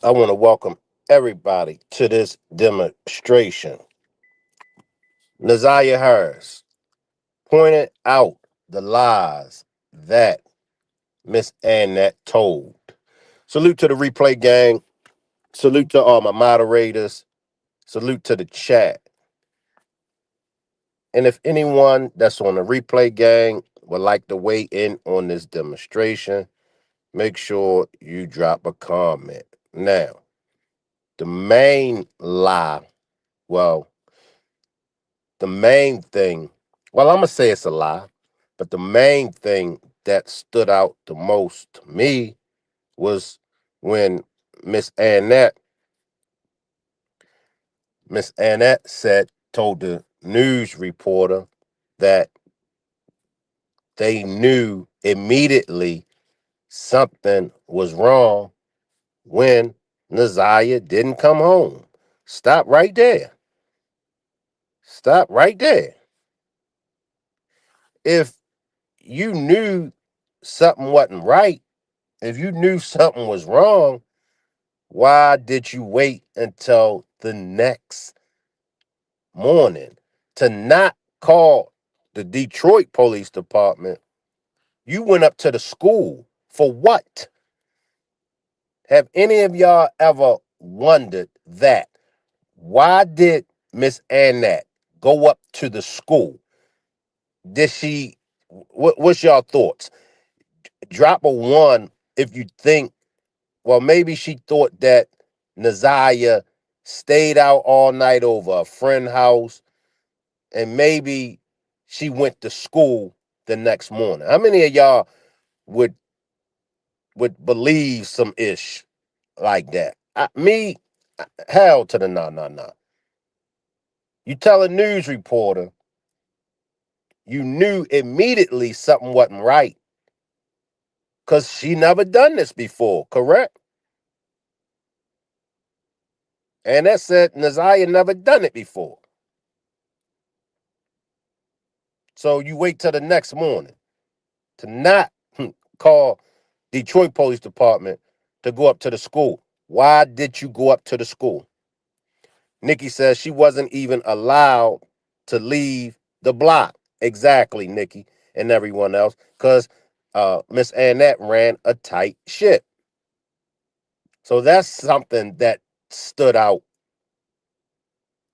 I want to welcome everybody to this demonstration. NAZIYAH Harris pointed out the lies that Miss Annette told. Salute to the replay gang. Salute to all my moderators. Salute to the chat. And if anyone that's on the replay gang would like to weigh in on this demonstration, make sure you drop a comment. Now, the main lie, well, the main thing, well, I'm going to say it's a lie, but the main thing that stood out the most to me was when Miss Annette, Miss Annette told the news reporter that they knew immediately something was wrong when NAZIYAH didn't come home. Stop right there. Stop right there. If you knew something wasn't right, if you knew something was wrong, why did you wait until the next morning to not call the Detroit Police Department? You went up to the school for what? Have any of y'all ever wondered that? Why did Miss Annette go up to the school? Did she, what's y'all thoughts? Drop a one if you think, well, maybe she thought that NAZIYAH stayed out all night over a friend's house, and maybe she went to school the next morning. How many of y'all would believe some ish like that? Me, hell to the no, no, no. You tell a news reporter you knew immediately something wasn't right because she never done this before, correct? And that said NAZIYAH never done it before. So you wait till the next morning to not call Detroit Police Department to go up to the school. Why did you go up to the school? Nikki says she wasn't even allowed to leave the block. Exactly, Nikki and everyone else, because Miss Annette ran a tight ship. So that's something that stood out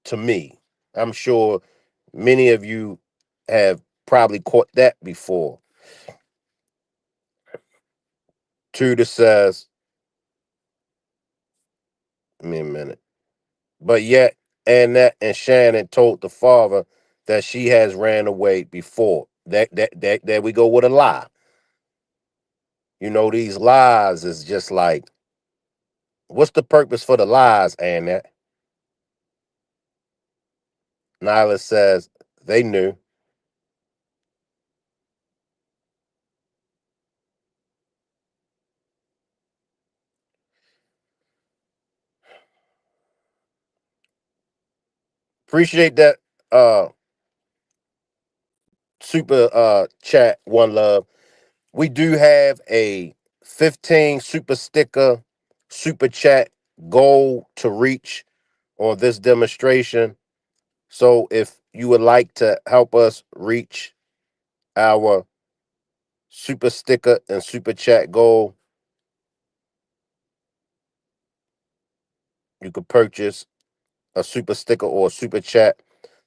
to me. I'm sure many of you have probably caught that before. Tudor says, give me a minute. But yet, Annette and Shannon told the father that she has ran away before. That there we go with a lie. You know, these lies is just like, what's the purpose for the lies, Annette? Nyla says they knew. Appreciate that super chat, one love. We do have a 15 super sticker, super chat goal to reach on this demonstration. So if you would like to help us reach our super sticker and super chat goal, you could purchase a super sticker or a super chat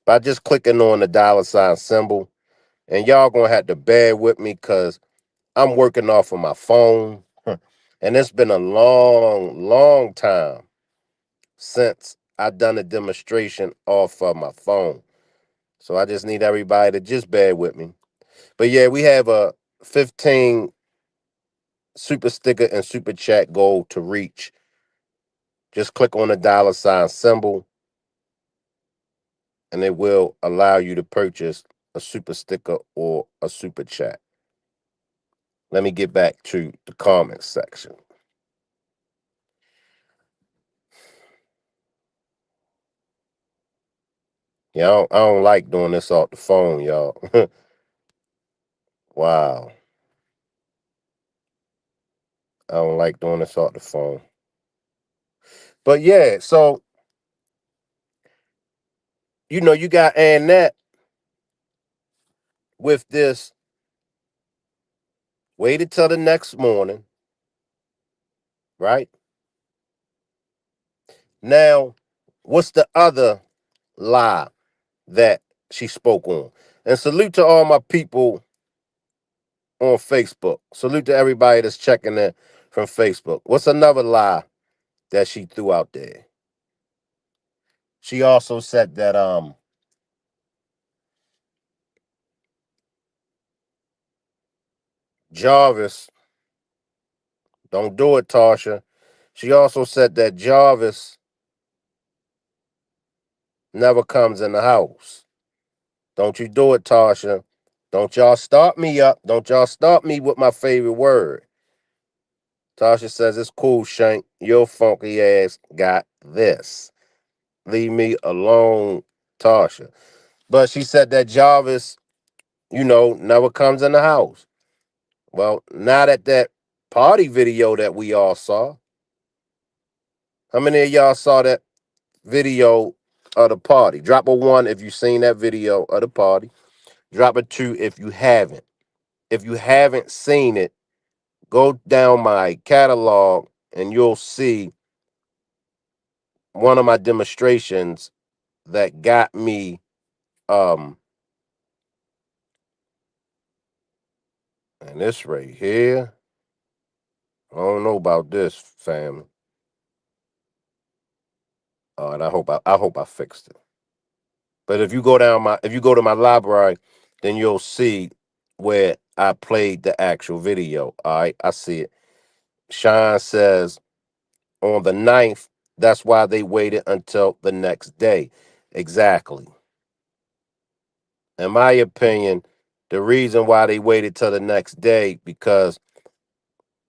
by just clicking on the $ symbol. And y'all gonna have to bear with me because I'm working off of my phone. And it's been a long, long time since I done a demonstration off of my phone. So I just need everybody to just bear with me. But yeah, we have a 15 super sticker and super chat goal to reach. Just click on the $ symbol and it will allow you to purchase a super sticker or a super chat. Let me get back to the comments section. Yeah, I don't like doing this off the phone, y'all. Wow. I don't like doing this off the phone. But yeah, so you got Annette with this. Waited till the next morning, right? Now, what's the other lie that she spoke on? And salute to all my people on Facebook. Salute to everybody that's checking in from Facebook. What's another lie that she threw out there? She also said that Jarvis, don't do it, Tasha. She also said that Jarvis never comes in the house. Don't you do it, Tasha. Don't y'all start me up. Don't y'all start me with my favorite word. Tasha says, it's cool, Shank. Your funky ass got this. Leave me alone, Tasha. But she said that Jarvis, never comes in the house. Well, not at that party video that we all saw. How many of y'all saw that video of the party? Drop a one if you seen that video of the party. Drop a two if you haven't. If you haven't seen it, go down my catalog and you'll see one of my demonstrations that got me um and this right here. I don't know about this family. And I hope I fixed it. But if you go to my library, then you'll see where I played the actual video. All right, I see it. Sean says on the 9th, that's why they waited until the next day. Exactly. In my opinion, the reason why they waited till the next day because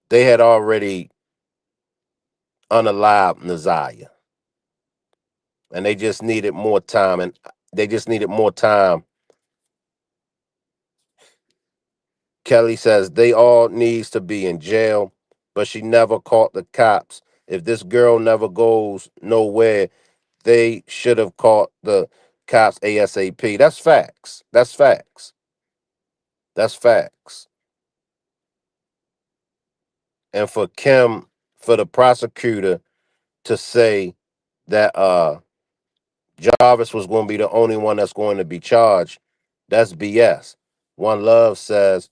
they had already unalived NAZIYAH. And they just needed more time. And they just needed more time. Kelly says they all needs to be in jail, but she never caught the cops. If this girl never goes nowhere, they should have caught the cops ASAP. That's facts. That's facts. That's facts. And for the prosecutor to say that Jarvis was going to be the only one that's going to be charged, that's BS. One Love says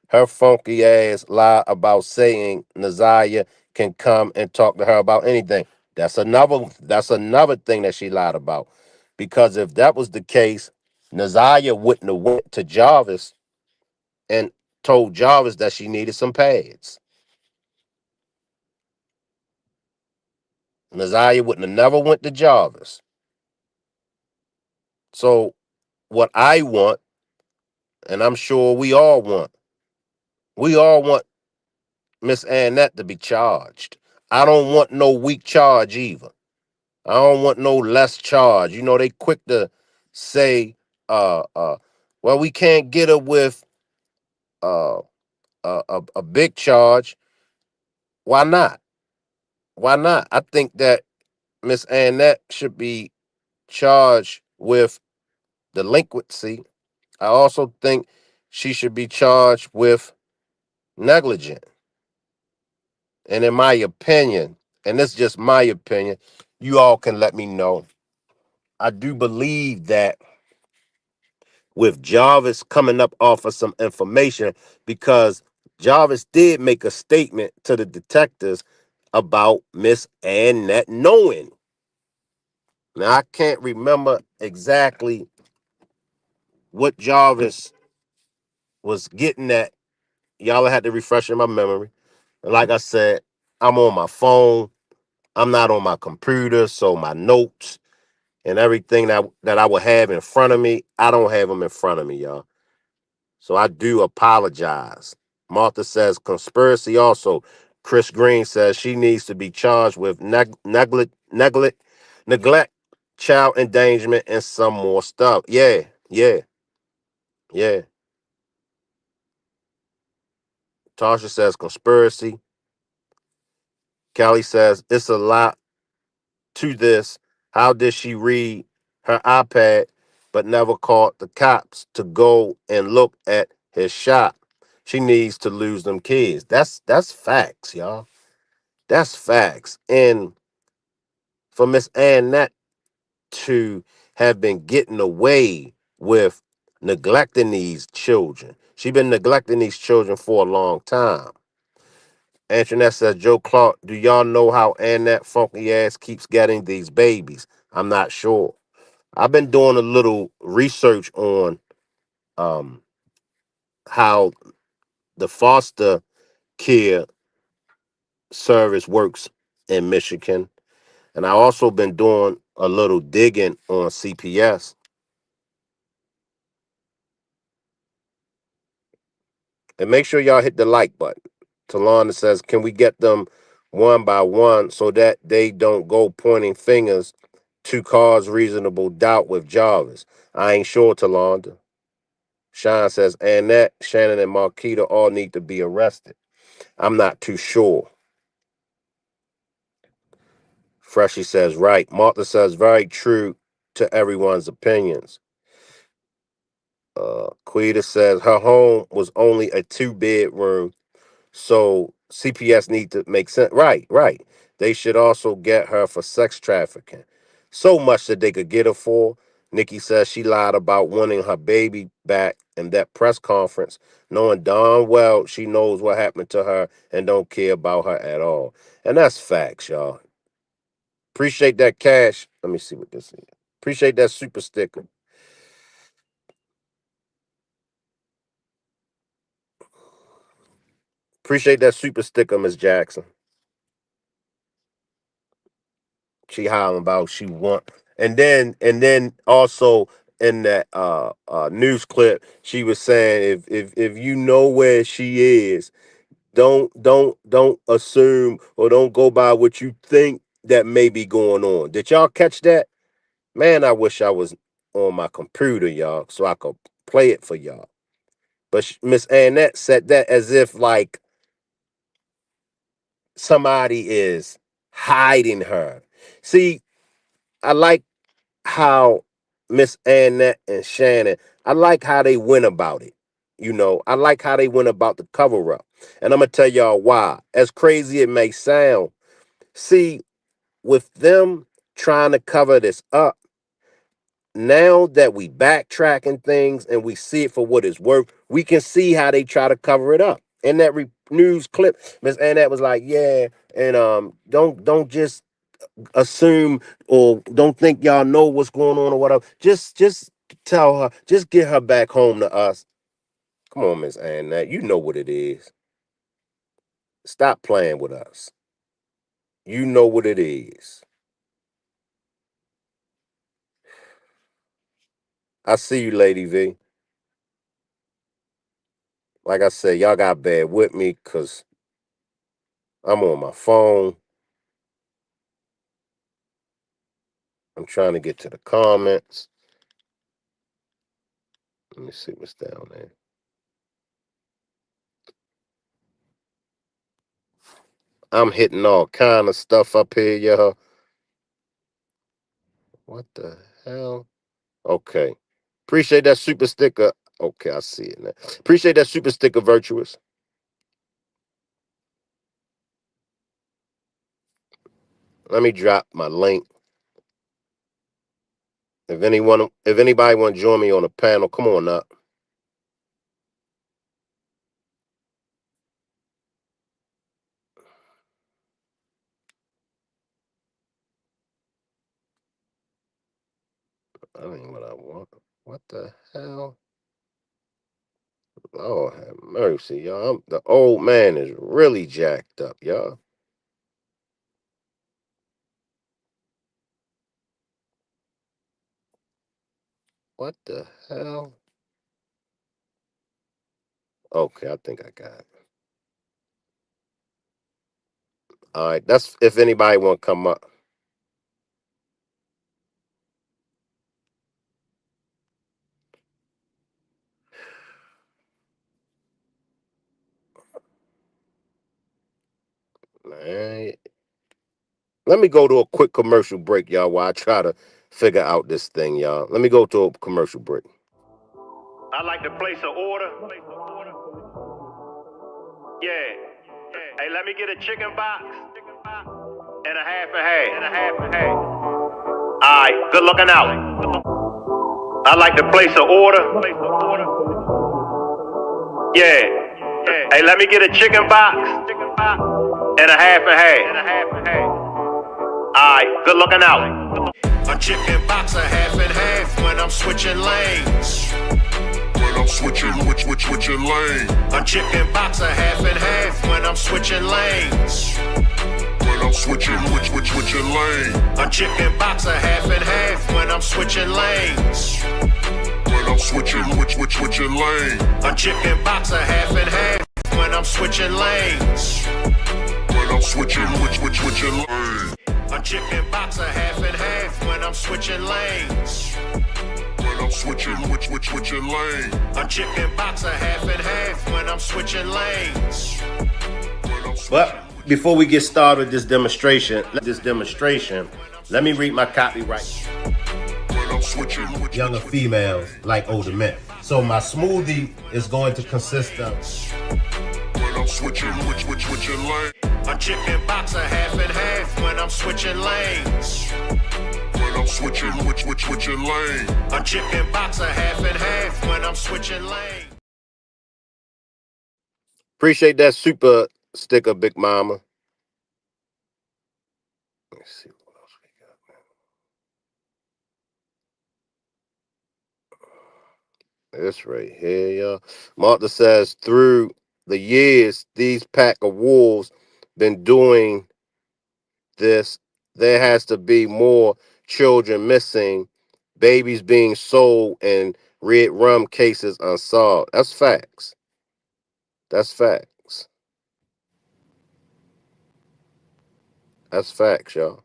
her funky ass lie about saying NAZIYAH can come and talk to her about anything. That's another thing that she lied about. Because if that was the case, NAZIYAH wouldn't have went to Jarvis and told Jarvis that she needed some pads. NAZIYAH wouldn't have never went to Jarvis. So what I want, and I'm sure we all want Miss Annette to be charged. I don't want no weak charge either. I don't want no less charge. They quick to say, well, we can't get her with uh, a big charge. Why not? Why not? I think that Miss Annette should be charged with delinquency. I also think she should be charged with negligent. And in my opinion, and this is just my opinion, you all can let me know. I do believe that with Jarvis coming up off of some information because Jarvis did make a statement to the detectives about Miss Annette knowing. Now, I can't remember exactly what Jarvis was getting at. Y'all had to refresh in my memory. And like I said, I'm on my phone. I'm not on my computer, so my notes and everything that I would have in front of me, I don't have them in front of me, y'all. So I do apologize. Martha says conspiracy also. Chris Green says she needs to be charged with neglect, child endangerment, and some more stuff. Yeah, yeah, yeah. Tasha says conspiracy. Kelly says it's a lot. to this. How did she read her iPad but never called the cops to go and look at his shop? She needs to lose them kids. That's facts, y'all. That's facts. And for Miss Annette to have been getting away with neglecting these children. She been neglecting these children for a long time. Antoinette says, Joe Clark, do y'all know how Annette funky ass keeps getting these babies? I'm not sure. I've been doing a little research on um, how the foster care service works in Michigan. And I also been doing a little digging on CPS. And make sure y'all hit the like button. Talana says, can we get them one by one so that they don't go pointing fingers to cause reasonable doubt with Jarvis? I ain't sure, Talanda. Sean says, Annette, Shannon, and Marquita all need to be arrested. I'm not too sure. Freshy says, right. Martha says, very true to everyone's opinions. Quita says, her home was only a 2-bedroom. So CPS need to make sense. Right, right. They should also get her for sex trafficking. So much that they could get her for. Nikki says she lied about wanting her baby back in that press conference, knowing darn well she knows what happened to her and don't care about her at all. And that's facts, y'all. Appreciate that cash. Let me see what this is. Appreciate that super sticker. Appreciate that super sticker, Miss Jackson. She hollering about she want, and then also in that news clip she was saying if you know where she is, don't assume or don't go by what you think that may be going on. Did y'all catch that? Man, I wish I was on my computer, y'all, so I could play it for y'all. But Miss Annette said that as if like somebody is hiding her. See, I like how Miss Annette and Shannon, I like how they went about it. I like how they went about the cover up. And I'm going to tell y'all why. As crazy it may sound, see, with them trying to cover this up, now that we backtracking things and we see it for what it's worth, we can see how they try to cover it up. In that news clip, Miss Annette was like, "Yeah, and don't just assume or don't think y'all know what's going on or whatever. Just tell her, just get her back home to us. Come on, Miss Annette, you know what it is. Stop playing with us. You know what it is. I see you, Lady V. Like I said, y'all got bad with me because I'm on my phone. I'm trying to get to the comments. Let me see what's down there. I'm hitting all kind of stuff up here, y'all. What the hell? Okay. Appreciate that super sticker. Okay, I see it now. Appreciate that super sticker, Virtuous. Let me drop my link. If anybody want to join me on the panel, come on up. That ain't what I want. What the hell? Lord have mercy, y'all. The old man is really jacked up, y'all. What the hell? Okay, I think I got it. All right, that's if anybody want to come up. All right. Let me go to a quick commercial break, y'all, while I try to figure out this thing, y'all. Let me go to a commercial break. I'd like to place an order. Yeah. Hey, let me get a chicken box and a half a half. Alright, good looking out. I'd like to place an order. Yeah. Hey, let me get a chicken box and a half a half. Alright, good looking out. A chicken box, a half and half when I'm switching lanes. When I'm switching lanes. A chicken box, a half and half when I'm switching lanes. When I'm switching lanes. A chicken box, a half and half when I'm switching lanes. When I'm switching lanes. A chicken box, a half and half when I'm switching lanes. When I'm switching lanes. A chicken box, a half and half when I'm switching lanes. When I'm switching lanes. A chicken box, a half and half when I'm switching lanes. But before we get started this demonstration, let me read my copyright. Younger females like older men. So my smoothie is going to consist of switching lanes. A chicken box, a half and half when I'm switching lanes. When I'm switching lanes. A chicken box, a half and half when I'm switching lanes. Appreciate that super sticker, Big Mama. Let's see what else we got. This right here, y'all. Martha says, through the years, these pack of wolves been doing this. There has to be more children missing, babies being sold, and red rum cases unsolved. That's facts. That's facts. That's facts, y'all.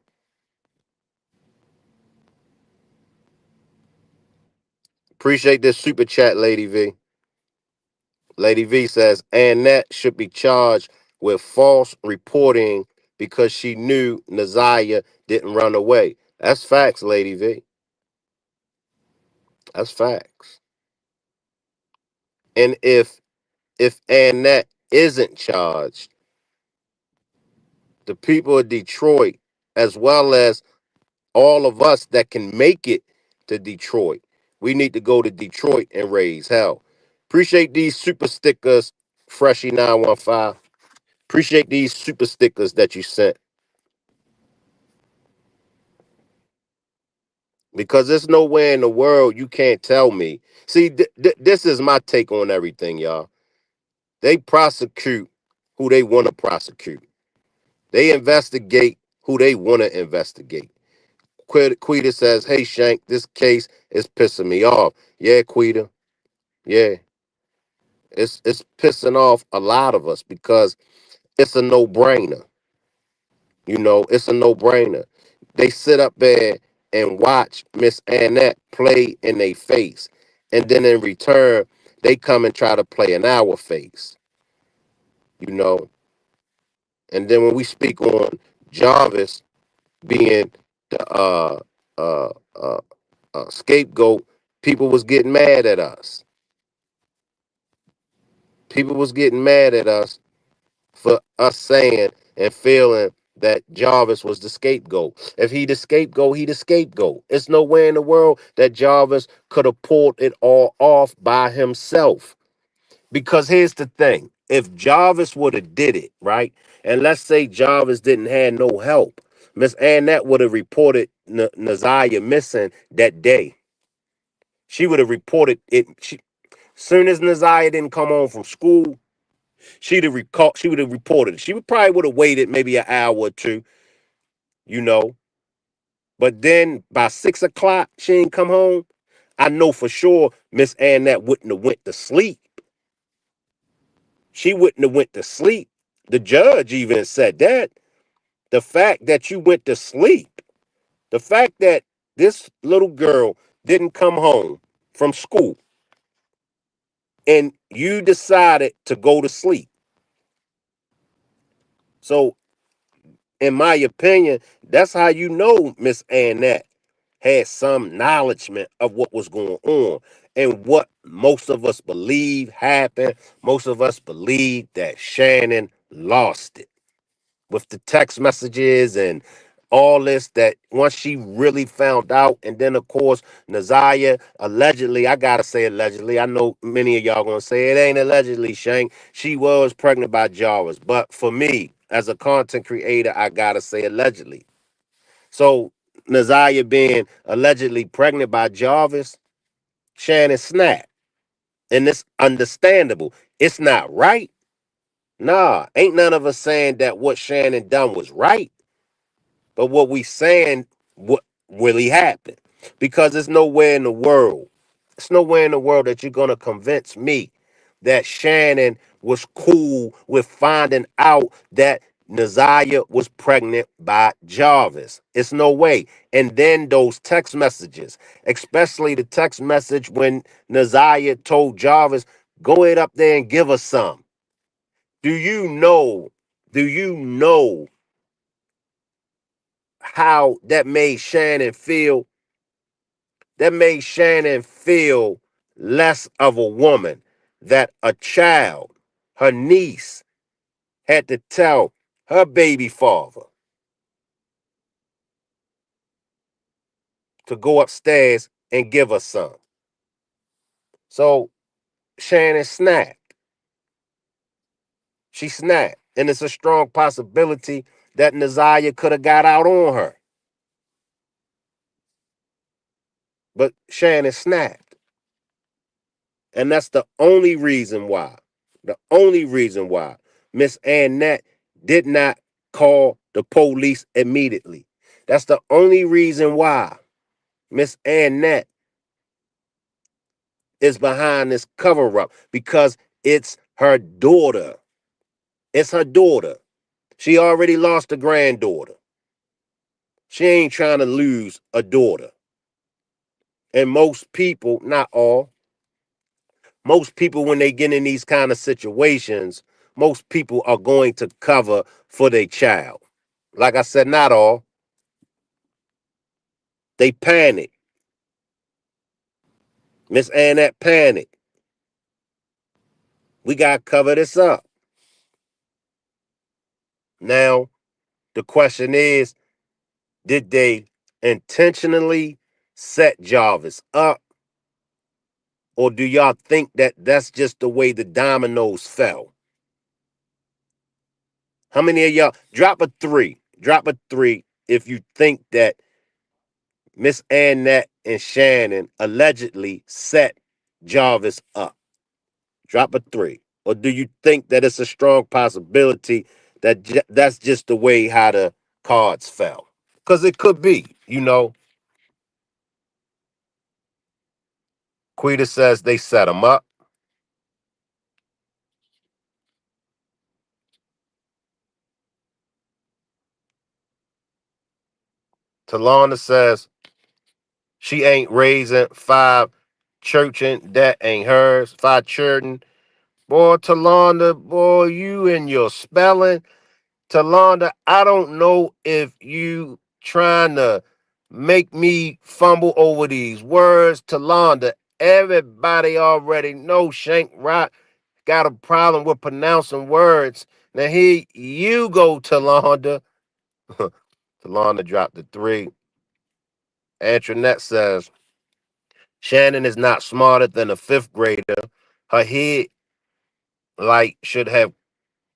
Appreciate this super chat, Lady V. Lady V says Annette should be charged with false reporting because she knew NAZIYAH didn't run away. That's facts, Lady V. That's facts. And if Annette isn't charged, the people of Detroit, as well as all of us that can make it to Detroit, we need to go to Detroit and raise hell. Appreciate these super stickers, Freshy 915. Appreciate these super stickers that you sent. Because there's nowhere in the world you can't tell me. See, this is my take on everything, y'all. They prosecute who they want to prosecute. They investigate who they want to investigate. Quita says, hey, Shank, this case is pissing me off. Yeah, Quita. Yeah. It's pissing off a lot of us because it's a no-brainer. You know, it's a no-brainer. They sit up there and watch Miss Annette play in their face. And then in return, they come and try to play in our face. You know. And then when we speak on Jarvis being the uh, uh, scapegoat, people was getting mad at us. People was getting mad at us for us saying and feeling that Jarvis was the scapegoat. If he the scapegoat, he the scapegoat. It's nowhere in the world that Jarvis could have pulled it all off by himself. Because here's the thing. If Jarvis would have did it, right? And let's say Jarvis didn't have no help. Miss Annette would have reported NAZIYAH missing that day. She would have reported it. Soon as NAZIYAH didn't come home from school, she would have reported it. She probably would have waited maybe an hour or two, you know. But then by 6 o'clock, she ain't come home. I know for sure Miss Annette wouldn't have went to sleep. She wouldn't have went to sleep. The judge even said that. The fact that you went to sleep, the fact that this little girl didn't come home from school and you decided to go to sleep. So in my opinion, that's how you know Miss Annette had some acknowledgement of what was going on and what most of us believe happened. Most of us believe that Shannon lost it with the text messages and all this, that once she really found out. And then of course NAZIYAH allegedly, I gotta say allegedly, I know many of y'all gonna say it ain't allegedly, Shank, she was pregnant by Jarvis, but for me as a content creator, I gotta say allegedly. So NAZIYAH being allegedly pregnant by Jarvis, Shannon snapped, and it's understandable. It's not right. Nah, ain't none of us saying that what Shannon done was right. But what we saying, what really happened, because there's nowhere in the world, it's nowhere in the world that you're gonna convince me that Shannon was cool with finding out that NAZIYAH was pregnant by Jarvis. It's no way. And then those text messages, especially the text message when NAZIYAH told Jarvis, "Go ahead up there and give us some." Do you know? Do you know how that made Shannon feel? That made Shannon feel less of a woman, that a child, her niece, had to tell her baby father to go upstairs and give her some. So Shannon snapped. She snapped. And it's a strong possibility that NAZIYAH could have got out on her. But Shannon snapped. And that's the only reason why. The only reason why Miss Annette did not call the police immediately. That's the only reason why Miss Annette is behind this cover up, because it's her daughter. It's her daughter. She already lost a granddaughter. She ain't trying to lose a daughter. And most people, not all, most people, when they get in these kind of situations, most people are going to cover for their child. Like I said, not all. They panic. Miss Annette panic. We got to cover this up. Now, the question is, did they intentionally set Jarvis up? Or do y'all think that that's just the way the dominoes fell? How many of y'all, drop a three? Drop a three if you think that Miss Annette and Shannon allegedly set Jarvis up. Drop a three. Or do you think that it's a strong possibility that that's just the way how the cards fell? Because it could be, you know. Quita says they set him up. Talana says she ain't raising five churching, that ain't hers. Five children. Boy, Talana, boy, you and your spelling. Talonda, I don't know if you trying to make me fumble over these words. Talonda, everybody already knows Shank Rock got a problem with pronouncing words. Now here you go, Talonda. Talonda dropped the three. Antoinette says, Shannon is not smarter than a fifth grader. Her head light should have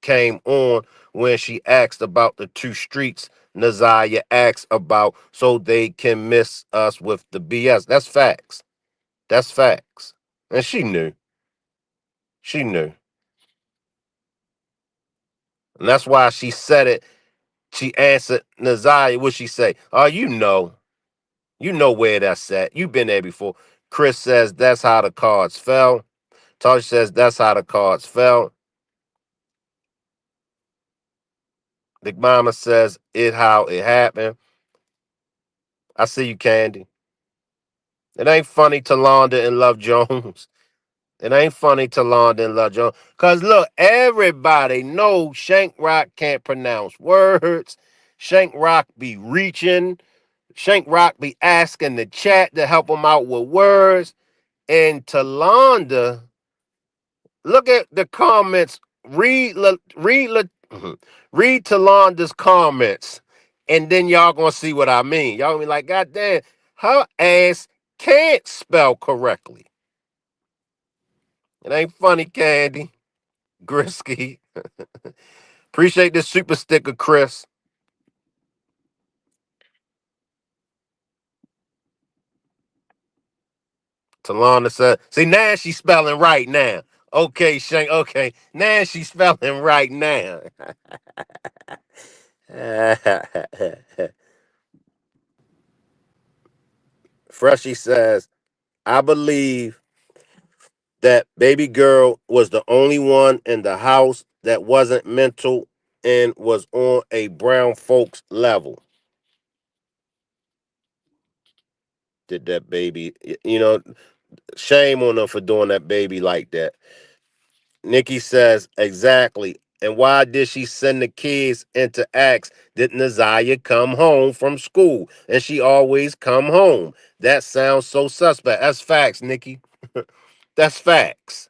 came on when she asked about the two streets NAZIYAH asked about, so they can miss us with the BS. That's facts. That's facts. And she knew. She knew. And that's why she said it. She answered NAZIYAH. What she say? Oh, you know. You know where that's at. You've been there before. Chris says that's how the cards fell. Tasha says that's how the cards fell. Big Mama says it how it happened. I see you, Candy. It ain't funny to Londa and Love Jones. It ain't funny to Londa and Love Jones. Cause look, everybody knows Shank Rock can't pronounce words. Shank Rock be reaching. Shank Rock be asking the chat to help him out with words. And Talonda, look at the comments. Read Talonda's comments, and then y'all gonna see what I mean. Y'all gonna be like, God damn, her ass can't spell correctly. It ain't funny, Candy. Grisky. Appreciate this super sticker, Chris. Talonda said, see, now she's spelling right now. Okay, Shank. Okay, now she's spelling right now. Freshy says, I believe that baby girl was the only one in the house that wasn't mental and was on a brown folks level. Did that baby, shame on them for doing that baby like that. Nikki says, exactly. And why did she send the kids into acts? Did NAZIYAH come home from school? And she always come home. That sounds so suspect. That's facts, Nikki. That's facts.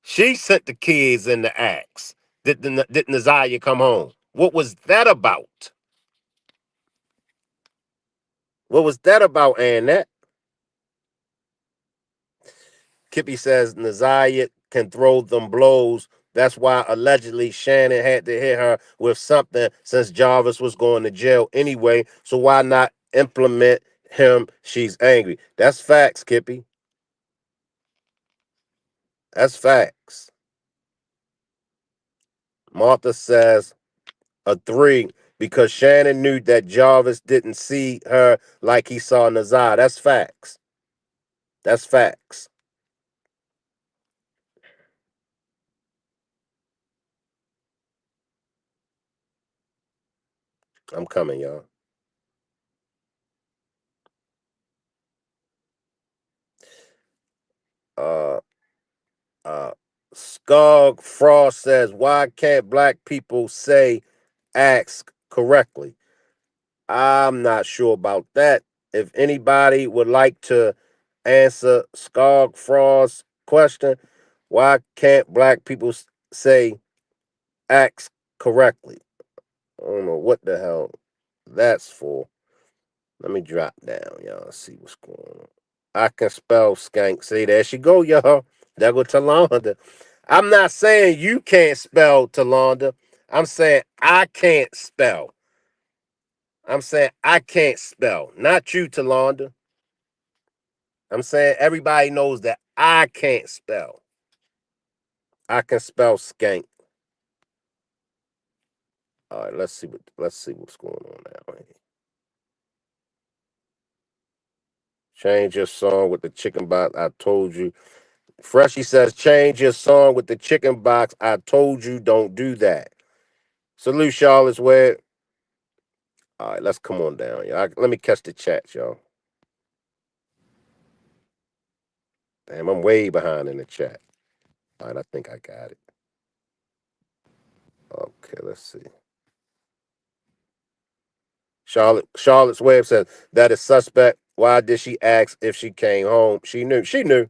She sent the kids into acts. Did NAZIYAH come home? What was that about? What was that about, Annette? Kippy says NAZIYAH can throw them blows. That's why allegedly Shannon had to hit her with something since Jarvis was going to jail anyway. So why not implement him? She's angry. That's facts, Kippy. That's facts. Martha says a 3 because Shannon knew that Jarvis didn't see her like he saw NAZIYAH. That's facts. That's facts. I'm coming, y'all. Uh uh Skog Frost says, why can't black people say ask correctly? I'm not sure about that. If anybody would like to answer Skog Frost's question, why can't black people say ask correctly? I don't know what the hell that's for. Let me drop down, y'all, see what's going on. I can spell skank. See, there she go, y'all. There go Talonda. I'm not saying you can't spell, Talonda. I'm saying I can't spell. I'm saying I can't spell. Not you, Talonda. I'm saying everybody knows that I can't spell. I can spell skank. All right, let's see what's going on now. Change your song with the chicken box. I told you. Freshy says, change your song with the chicken box. I told you don't do that. Salute, Charlotte's Web. All right, let's come on down, y'all. Let me catch the chat, y'all. Damn, I'm way behind in the chat. All right, I think I got it. Okay, let's see. Charlotte's Web says that is suspect. Why did she ask if she came home? She knew. She knew.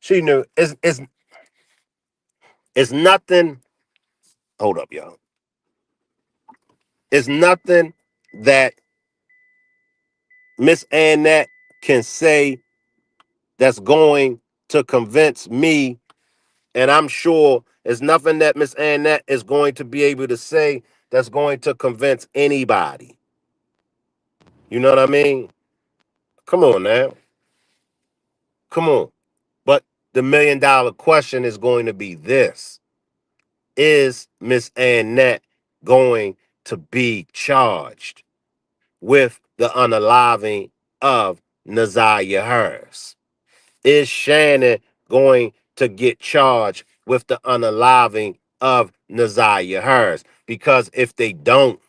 She knew. It's nothing. Hold up, y'all. It's nothing that Miss Annette can say that's going to convince me, and I'm sure it's nothing that Miss Annette is going to be able to say that's going to convince anybody. You know what I mean? Come on now. Come on. But the $1,000,000 question is going to be this. Is Miss Annette going to be charged with the unaliving of NAZIYAH Harris? Is Shannon going to get charged with the unaliving of NAZIYAH Harris? Because if they don't,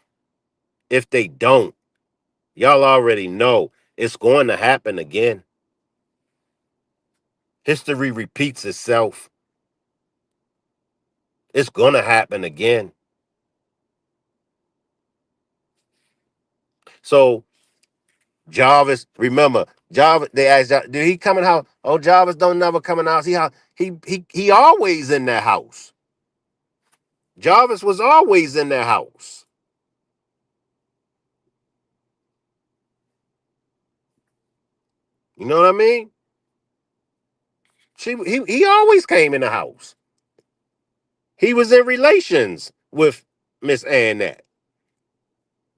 y'all already know it's going to happen again. History repeats itself. It's going to happen again. So Jarvis, remember, Jarvis, they asked, did he come in the house? Oh, Jarvis don't never come in the house. He always in that house. Jarvis was always in that house. You know what I mean? He always came in the house. He was in relations with Miss Annette.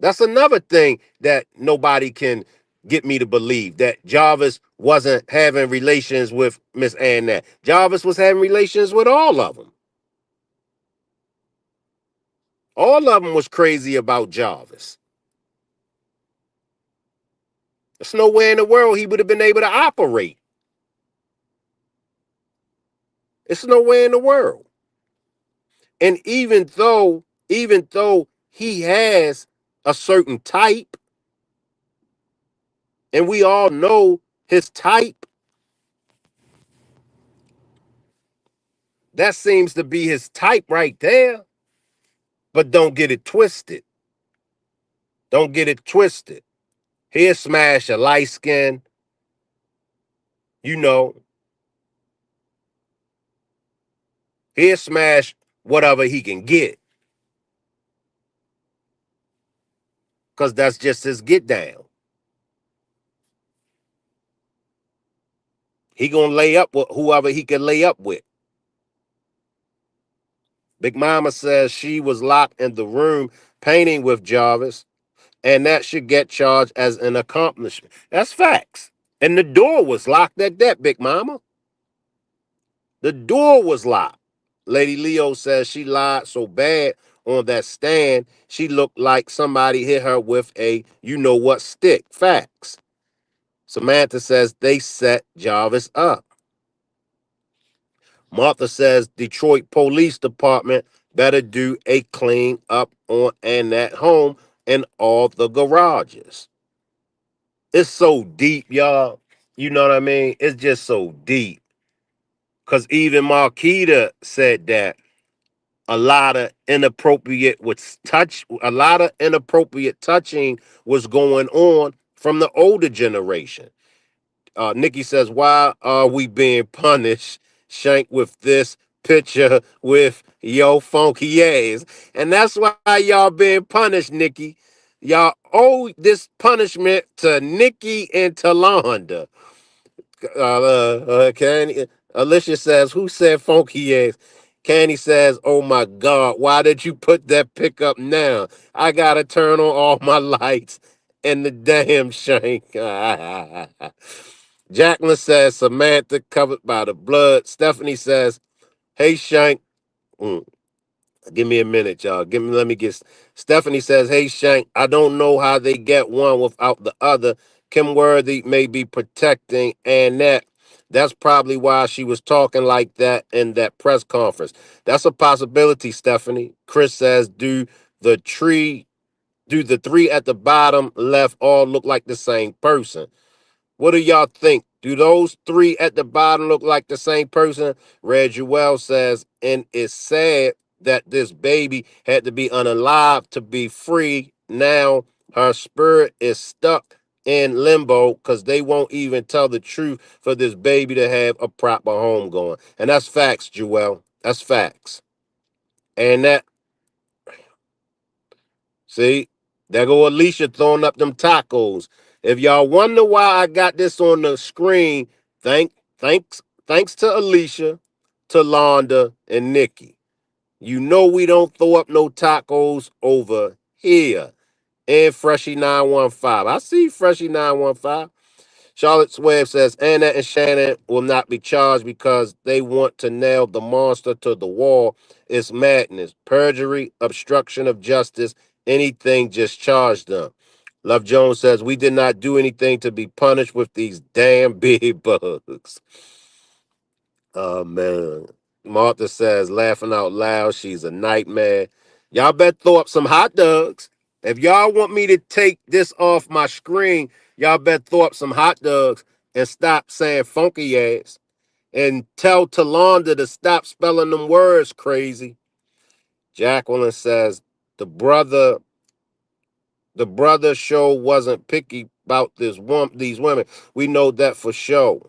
That's another thing that nobody can get me to believe, that Jarvis wasn't having relations with Miss Annette. Jarvis was having relations with all of them. All of them was crazy about Jarvis. There's nowhere in the world he would have been able to operate. It's nowhere in the world. And even though he has a certain type, and we all know his type, that seems to be his type right there. But don't get it twisted. Don't get it twisted. He'll smash a light skin, you know, he'll smash whatever he can get. Because that's just his get down. He gonna lay up with whoever he can lay up with. Big Mama says she was locked in the room painting with Jarvis, and that should get charged as an accomplishment. That's facts. And the door was locked at that, Big Mama. The door was locked. Lady Leo says she lied so bad on that stand, she looked like somebody hit her with a you know what stick. Facts. Samantha says they set Jarvis up. Martha says Detroit Police Department better do a clean up on Annette home and all the garages. It's so deep, y'all. You know what I mean? It's just so deep. Cause even Marquita said that a lot of inappropriate touching was going on from the older generation. Nikki says, why are we being punished, Shank, with this picture with yo funky ass? And that's why y'all being punished, Nikki. Y'all owe this punishment to Nikki and to Londa. Candy, Alicia says, who said funky ass? Candy says, oh my God, why did you put that pick up now? I gotta turn on all my lights and the damn shank. Jacqueline says, Samantha covered by the blood. Stephanie says, hey Shank. Mm, Give me a minute, y'all. Let me get. Stephanie says, hey Shank, I don't know how they get one without the other. Kim Worthy may be protecting Annette. That's probably why she was talking like that in that press conference. That's a possibility, Stephanie. Chris says, do the three at the bottom left all look like the same person? What do y'all think? Do those three at the bottom look like the same person? Red Jewel says, and it's sad that this baby had to be unalive to be free. Now her spirit is stuck in limbo because they won't even tell the truth for this baby to have a proper home going. And that's facts, Jewel. That's facts. And that, see, there go Alicia throwing up them tacos. If y'all wonder why I got this on the screen, thanks to Alicia, to Londa, and Nikki. You know we don't throw up no tacos over here. And Freshy 915. I see Freshy 915. Charlotte Webb says Annette and Shannon will not be charged because they want to nail the monster to the wall. It's madness. Perjury, obstruction of justice, anything, just charge them. Love Jones says we did not do anything to be punished with these damn big bugs. Oh man. Martha says, laughing out loud, she's a nightmare. Y'all better throw up some hot dogs. If y'all want me to take this off my screen, y'all better throw up some hot dogs and stop saying funky ass. And tell Talonda to stop spelling them words crazy. Jacqueline says, the brother The brother show wasn't picky about these women. We know that for sure.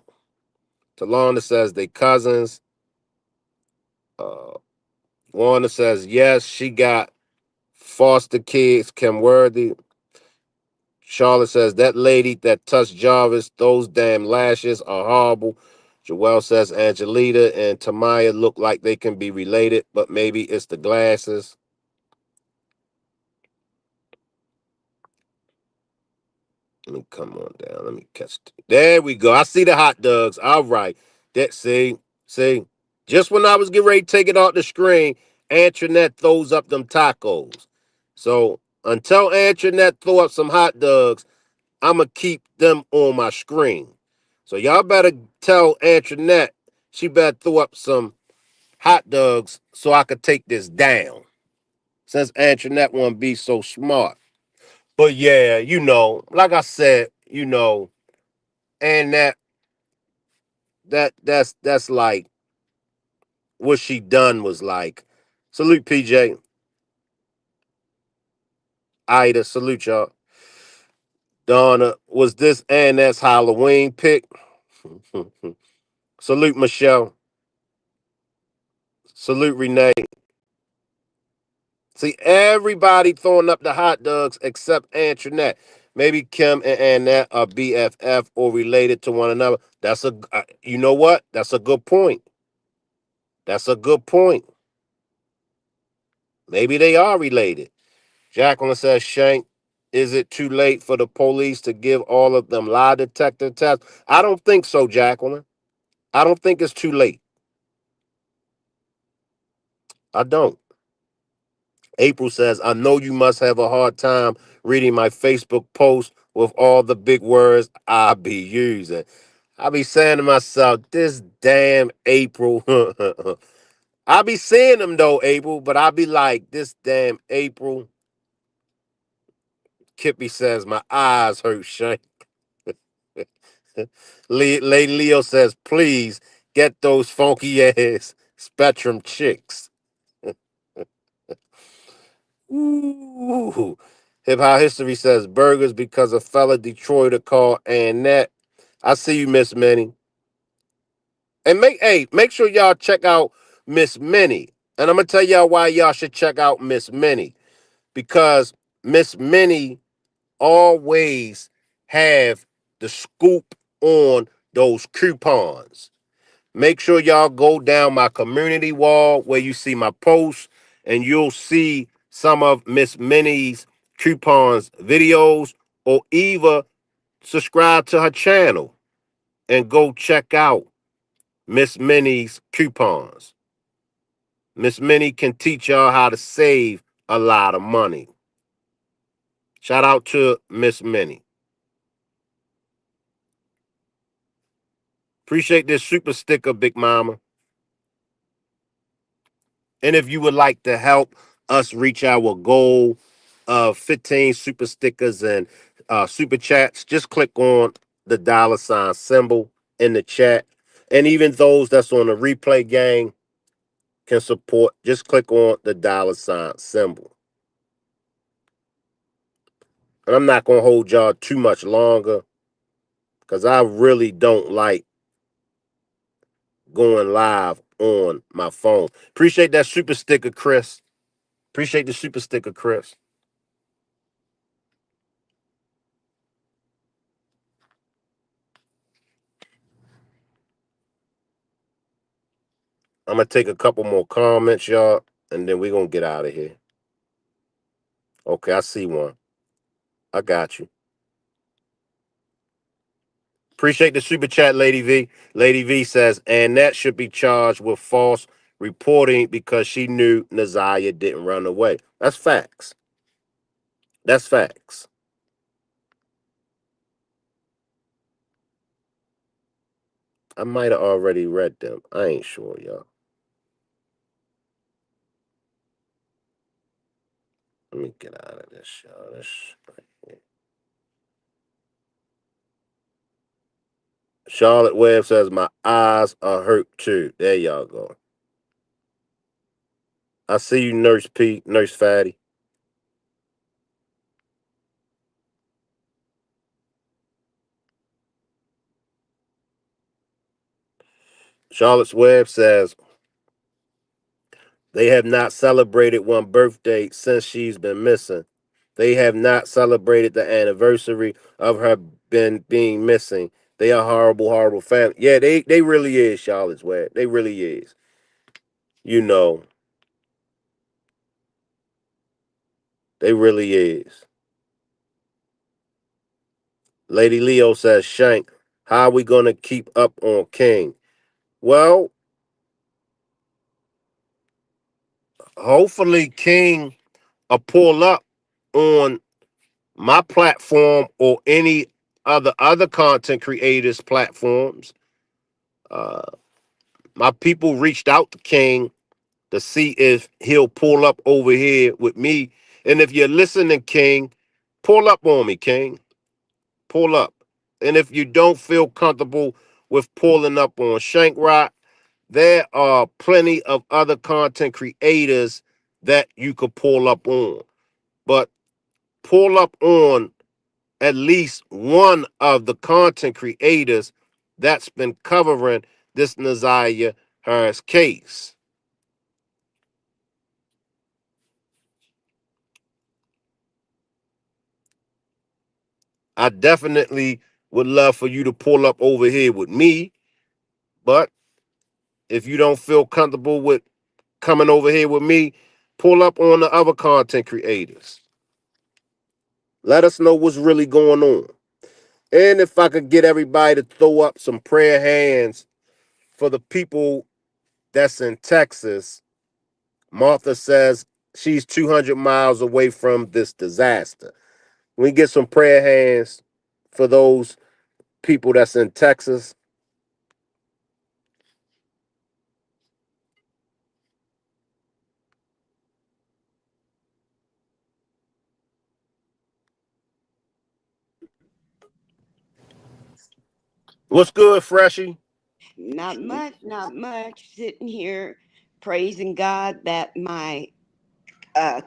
Talana says they cousins. Uh, Warner says yes, she got foster kids. Kim Worthy. Charlotte says that lady that touched Jarvis, those damn lashes are horrible. Joelle says Angelita and Tamaya look like they can be related, but maybe it's the glasses. Let me come on down. Let me catch. There we go. I see the hot dogs. All right. That see. Just when I was getting ready to take it off the screen, Antoinette throws up them tacos. So until Antoinette throw up some hot dogs, I'ma keep them on my screen. So y'all better tell Antoinette she better throw up some hot dogs so I could take this down. Since Antoinette won't be so smart. But yeah, like I said, and that's like what she done was like. Salute PJ, Ida, salute y'all. Donna, was this Annette's Halloween pick? Salute Michelle. Salute Renee. See, everybody throwing up the hot dogs except Antoinette. Maybe Kim and Annette are BFF or related to one another. You know what? That's a good point. That's a good point. Maybe they are related. Jacqueline says, Shank, is it too late for the police to give all of them lie detector tests? I don't think so, Jacqueline. I don't think it's too late. I don't. April says, I know you must have a hard time reading my Facebook post with all the big words I be using. I be saying to myself, this damn April. I be seeing them though, April, but I be like, this damn April. Kippy says, my eyes hurt, Shank. Lady Leo says, please get those funky ass Spectrum chicks. Ooh. Hip Hop History says burgers because a fella Detroiter called Annette. I see you, Miss Minnie. And make sure y'all check out Miss Minnie. And I'm gonna tell y'all why y'all should check out Miss Minnie. Because Miss Minnie always have the scoop on those coupons. Make sure y'all go down my community wall where you see my posts and you'll see some of Miss Minnie's coupons videos, or either subscribe to her channel and go check out Miss Minnie's coupons. Miss Minnie can teach y'all how to save a lot of money. Shout out to Miss Minnie. Appreciate this super sticker, Big Mama. And if you would like to help us reach our goal of 15 super stickers and super chats, just click on the $ symbol in the chat. And even those that's on the replay gang can support. Just click on the $ symbol. And I'm not going to hold y'all too much longer because I really don't like going live on my phone. Appreciate that super sticker, Chris. Appreciate the super sticker, Chris. I'm gonna take a couple more comments, y'all, and then we're gonna get out of here. Okay, I see one. I got you. Appreciate the super chat, Lady V. Lady V says, Annette should be charged with false reporting because she knew NAZIYAH didn't run away. That's facts. That's facts. I might have already read them. I ain't sure, y'all. Let me get out of this, y'all. Charlotte Webb says, my eyes are hurt too. There y'all go. I see you, Nurse P, Nurse Fatty. Charlotte's Web says they have not celebrated one birthday since she's been missing. They have not celebrated the anniversary of her been being missing. They are horrible, horrible family. Yeah, they really is, Charlotte's Web. They really is. You know, they really is. Lady Leo says, Shank, how are we gonna keep up on King? Well, hopefully King will pull up on my platform or any other content creators platforms. Uh, my people reached out to King to see if he'll pull up over here with me. And if you're listening, King, pull up on me, King. Pull up. And if you don't feel comfortable with pulling up on Shank Rock, there are plenty of other content creators that you could pull up on. But pull up on at least one of the content creators that's been covering this NAZIYAH Harris case. I definitely would love for you to pull up over here with me, but if you don't feel comfortable with coming over here with me, pull up on the other content creators. Let us know what's really going on. And if I could get everybody to throw up some prayer hands for the people that's in Texas. Martha says she's 200 miles away from this disaster. We get some prayer hands for those people that's in Texas. What's good, Freshy? Not much, not much. Sitting here praising God that my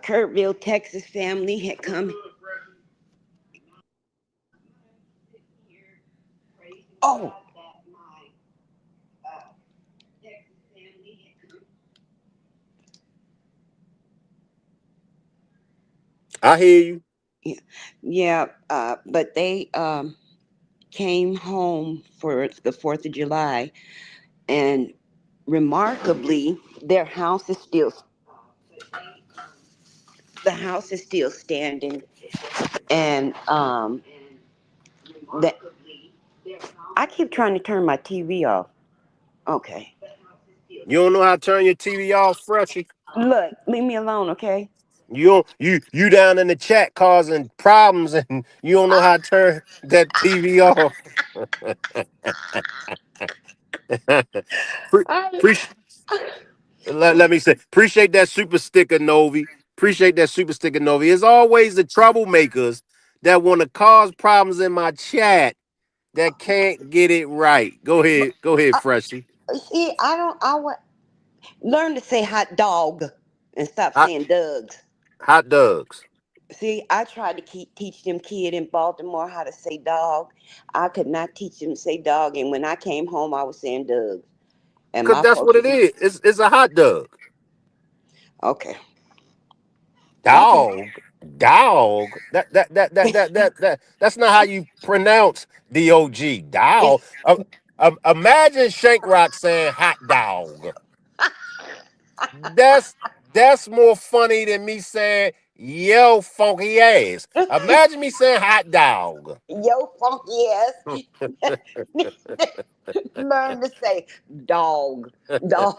Kerrville, Texas family had come. Oh, I hear you. yeah, yeah. But they came home for the 4th of July, and remarkably, their house is still the house is still standing, and that I keep trying to turn my TV off. Okay, You don't know how to turn your TV off, Freshy? look, leave me alone, okay? You down in the chat causing problems and you don't know how to turn that TV off. Pre- I, Appreciate let me say, appreciate that super sticker, Novi. Appreciate that super sticker, Novi. It's always the troublemakers that want to cause problems in my chat that can't get it right. Go ahead, I Freshie. see. I don't. I want learn to say hot dog and stop Hot saying Doug's. hot dogs. See, I tried to teach them kid in Baltimore how to say dog. I could not teach them to say dog, and when I came home, I was saying Doug's. And Cause my that's what folks it was is. It's a hot dog. okay. Okay. Dog. Dog. That's not how you pronounce DOG. It's Dog. Imagine Shank Rock saying hot dog. That's that's more funny than me saying yo funky ass. Imagine me saying hot dog. yo funky ass. Learn to say dog, dog.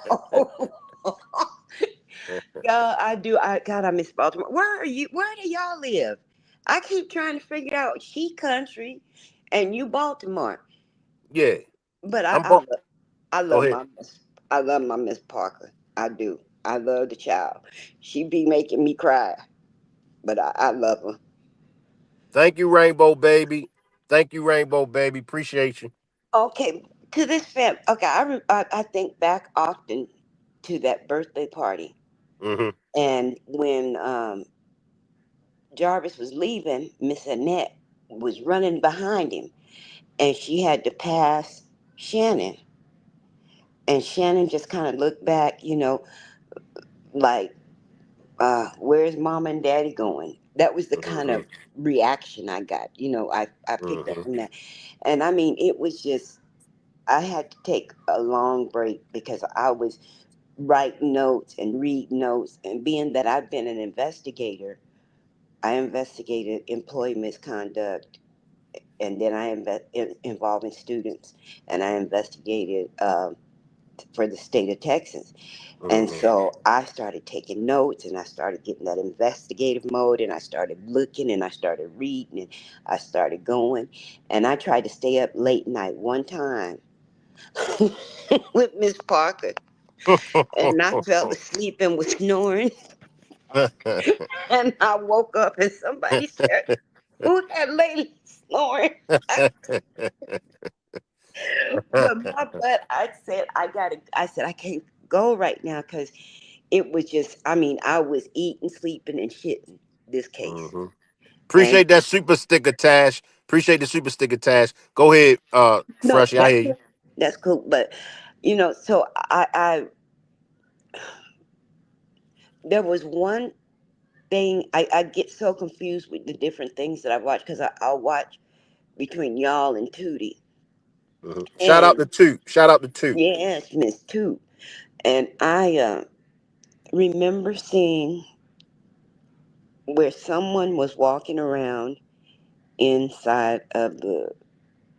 Yeah, I do. I God, I miss Baltimore. Where are you? Where do y'all live? I keep trying to figure out she country, and you Baltimore. Yeah, But I'm bu- I go love ahead. my Miss. I love my Miss Parker. I do. I love the child. She be making me cry, but I love her. Thank you, Rainbow Baby. Thank you, Rainbow Baby. Appreciate you. Okay, to this fam. Okay, I think back often to that birthday party, Hmm. and when Jarvis was leaving, Miss Annette was running behind him, and she had to pass Shannon. And Shannon just kind of looked back, like, where's mom and daddy going? That was the kind Mm-hmm. of reaction I got. I picked up Mm-hmm. from that. And I mean, it was just, I had to take a long break because I was writing notes and read notes. And being that I've been an investigator, I investigated employee misconduct, and then involving students, and I investigated for the state of Texas. And Mm-hmm. so I started taking notes, and I started getting that investigative mode, and I started looking, and I started reading, and I started going. And I tried to stay up late night one time with Miss Parker, and I fell asleep and was snoring. And I woke up, and somebody said, "Who that lady snoring?" But I said, I said, I can't go right now because it was just, I mean, I was eating, sleeping, and shitting this case. Hmm. And Appreciate that super sticker, Tash. Appreciate the super sticker, Tash. Go ahead, no, Freshy. I hear you. that's cool. But, so there was one thing, I get so confused with the different things that I watch because I'll watch between y'all and Tootie. Hmm. Shout out And to two. Shout out to two. yes, Miss Toot. And I remember seeing where someone was walking around inside of the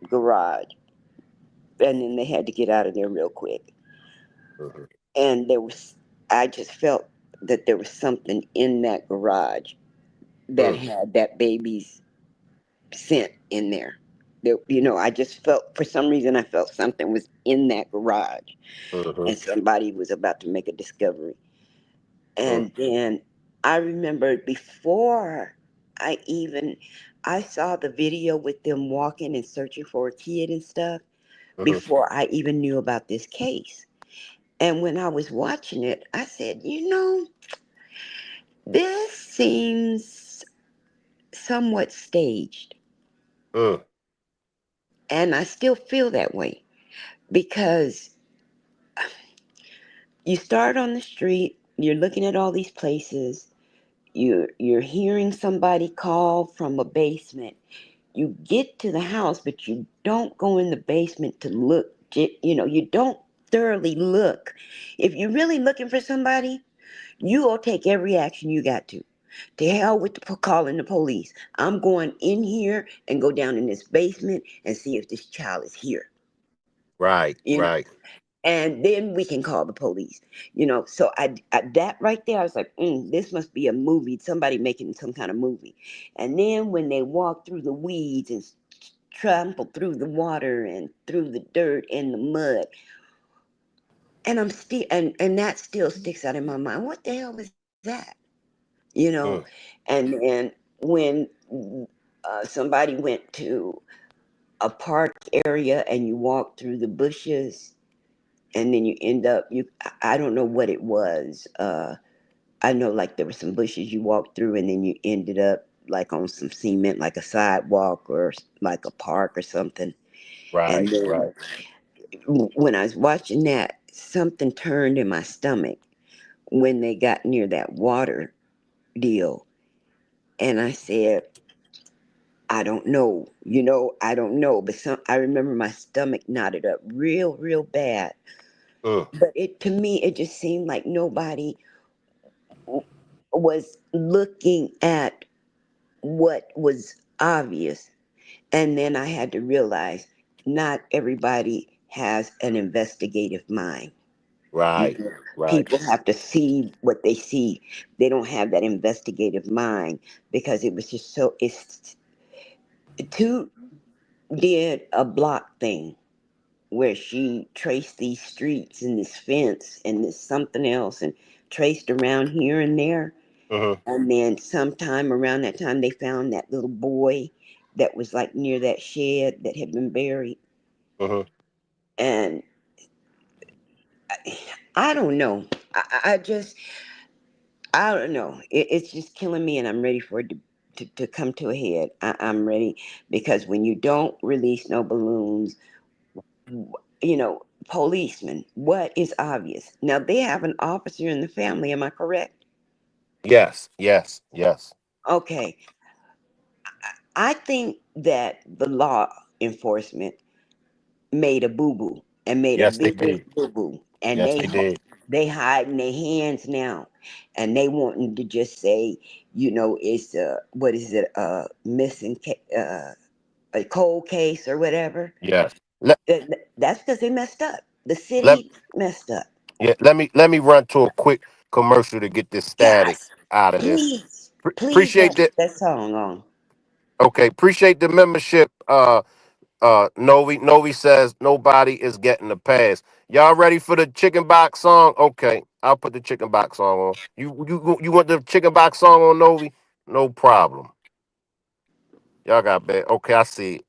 garage, and then they had to get out of there real quick. Hmm. And I just felt that there was something in that garage that Hmm. had that baby's scent in there. I just felt, for some reason, I felt something was in that garage, Hmm. and somebody was about to make a discovery. And then I remember before I even I saw the video with them walking and searching for a kid and stuff Hmm. before I even knew about this case. And when I was watching it, I said, this seems somewhat staged. Hmm. And I still feel that way because you start on the street, you're looking at all these places, you're hearing somebody call from a basement. You get to the house, but you don't go in the basement to look. You don't thoroughly look. If you're really looking for somebody, you will take every action you got to. To hell with calling the police. I'm going in here and go down in this basement and see if this child is here. Right. You know, Right. and then we can call the police. So that right there, I was like, this must be a movie. Somebody making some kind of movie. And then when they walk through the weeds and trample through the water and through the dirt and the mud, and I'm still and that still sticks out in my mind. What the hell was that? you know Mm. and then when somebody went to a park area and you walk through the bushes, and then you end up, I don't know what it was. I know, like, there were some bushes you walked through, and then you ended up like on some cement, like a sidewalk or like a park or something. And Right. then Right. when I was watching that, something turned in my stomach when they got near that water deal. And I said, I don't know, I don't know. But I remember my stomach knotted up real, real bad. Mm. But to me, it just seemed like nobody was looking at what was obvious. And then I had to realize not everybody has an investigative mind. You Right. know, Right. people have to see what they see. They don't have that investigative mind because it was just so. It's Two did a block thing where she traced these streets and this fence and this something else and traced around here and there. Hmm. And then sometime around that time, they found that little boy that was like near that shed that had been buried. Hmm. And I don't know. I just, I don't know. It's just killing me, and I'm ready for it to come to a head. I'm ready because when you don't release no balloons, Policemen. What is obvious? Now they have an officer in the family. Am I correct? Yes, yes, yes, Okay. I think that the law enforcement made a boo boo and made a yes. They big did. boo boo, and Yes, they did. they hiding their hands now, and they wanting to just say, it's what is it, a cold case or whatever. Yes. Let That's because they messed up. The let city messed up. yeah. Let me run to a quick commercial to get this static Yes, out of this. please Appreciate don't that. put that song on. Okay. Appreciate the membership. Novi says nobody is getting a pass. Y'all ready for the chicken box song? Okay, I'll put the chicken box song on. You want the chicken box song on Novi? No problem. Y'all got bad. Okay, I see it.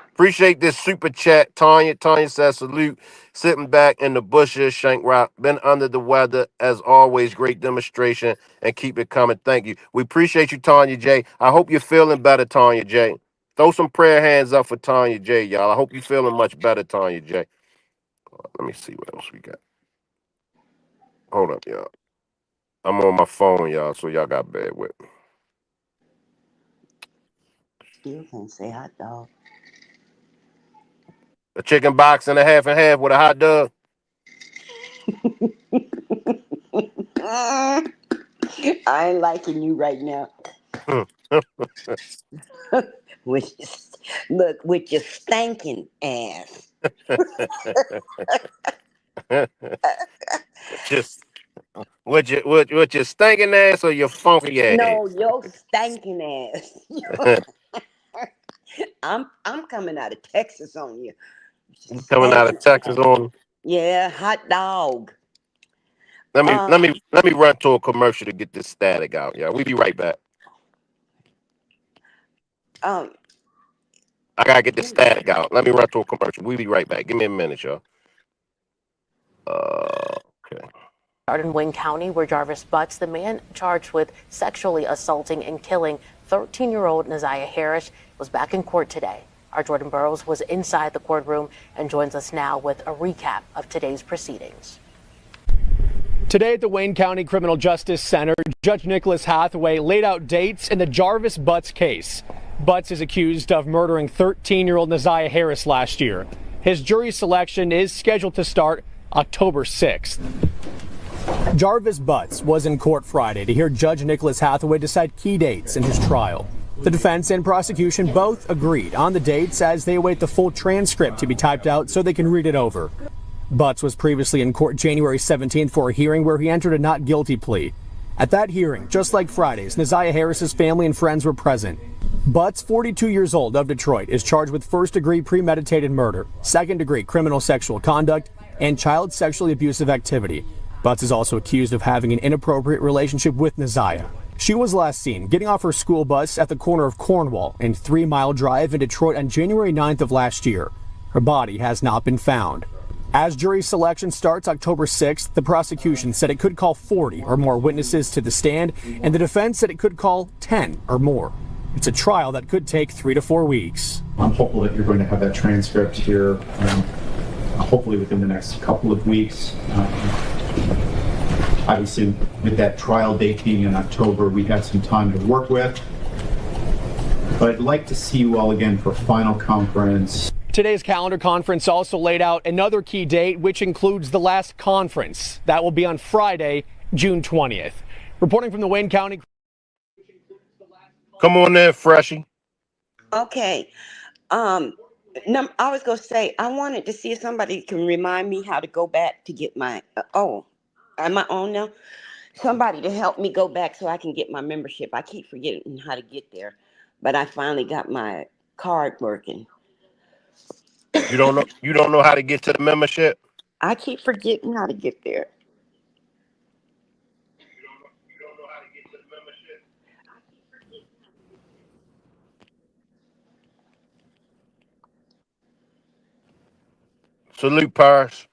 Appreciate this super chat, Tanya. Tanya says salute. Sitting back in the bushes, Shank Rock. Been under the weather as always. Great demonstration and keep it coming. Thank you. We appreciate you, Tanya J. I hope you're feeling better, Tanya J. Throw some prayer hands up for Tanya J, y'all. I hope you're feeling much better, Tanya J. Let me see what else we got. Hold up, y'all. I'm on my phone, y'all, so y'all got bad with me. Still can't say hot dog. A chicken box and half with a hot dog. I ain't liking you right now. With look with your stinking ass. Just with your stinking ass or your funky No, ass. your stinking ass. I'm coming out of Texas on you. You coming out of Stinking Texas ass. on? Yeah, hot dog. Let me Uh, let me let me run to a commercial to get this static out, y'all. We be right back. um, I gotta get the static out. Let me run to a commercial. We be right back. Give me a minute, y'all. Okay. In Wayne County, where Jarvis Butts, the man charged with sexually assaulting and killing 13-year-old NAZIYAH Harris, was back in court today. Our Jordan Burroughs was inside the courtroom and joins us now with a recap of today's proceedings. Today at the Wayne County Criminal Justice Center, Judge Nicholas Hathaway laid out dates in the Jarvis Butts case. Butts is accused of murdering 13-year-old NAZIYAH Harris last year. His jury selection is scheduled to start October 6th. Jarvis Butts was in court Friday to hear Judge Nicholas Hathaway decide key dates in his trial. The defense and prosecution both agreed on the dates as they await the full transcript to be typed out so they can read it over. Butts was previously in court January 17th for a hearing where he entered a not guilty plea. At that hearing, just like Friday's, NAZIYAH Harris's family and friends were present. Butts, 42 years old, of Detroit, is charged with first-degree premeditated murder, second-degree criminal sexual conduct, and child sexually abusive activity. Butts is also accused of having an inappropriate relationship with NAZIYAH. She was last seen getting off her school bus at the corner of Cornwall and 3 Mile Drive in Detroit on January 9th of last year. Her body has not been found. As jury selection starts October 6th, the prosecution said it could call 40 or more witnesses to the stand, and the defense said it could call 10 or more. It's a trial that could take 3 to 4 weeks. I'm hopeful that you're going to have that transcript here, hopefully within the next couple of weeks. Obviously, with that trial date being in October, we had some time to work with. But I'd like to see you all again for final conference. Today's calendar conference also laid out another key date, which includes the last conference. That will be on Friday, June 20th. Reporting from the Wayne County. Come on in, Freshy. okay. No, I was gonna say I wanted to see if somebody can remind me how to go back to get my. Am I on now? Somebody to help me go back so I can get my membership. I keep forgetting how to get there, but I finally got my card working. You don't know how to get to the membership? I keep forgetting how to get there. Salute, Pars.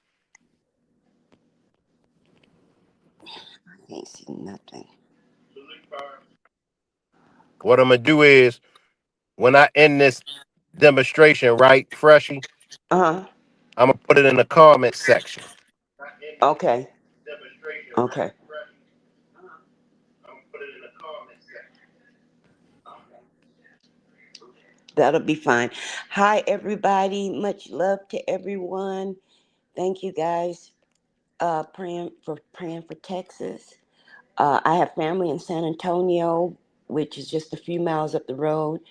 I can't see nothing. What I'm gonna do is when I end this demonstration, right, Freshy? Uh-huh. I'm gonna put it in the comment section. Okay. Okay. That'll be fine. Hi, everybody. Much love to everyone. Thank you guys praying for Texas. I have family in San Antonio, which is just a few miles up the road,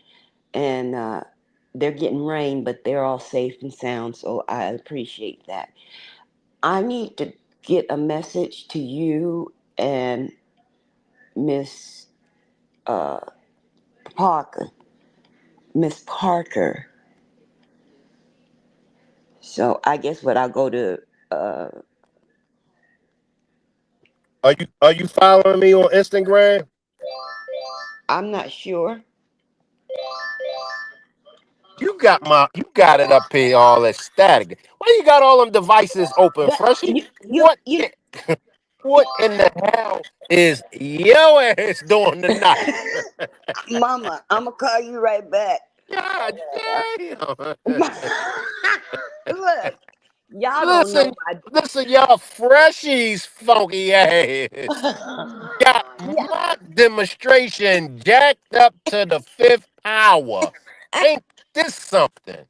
and they're getting rain, but they're all safe and sound, so I appreciate that. I need to get a message to you and Miss uh, Parker, Miss Parker. So I guess what I'll go to. Uh, Are you following me on Instagram? I'm not sure. You got it up here all that static. Why you got all them devices open, That Freshy? you you What you, what in the hell is your ass doing tonight? Mama. I'm gonna call you right back. God damn. Look, y'all don't know Listen, listen, y'all freshies funky ass. my. Got Yeah. my demonstration jacked up to the fifth power. Ain't this something?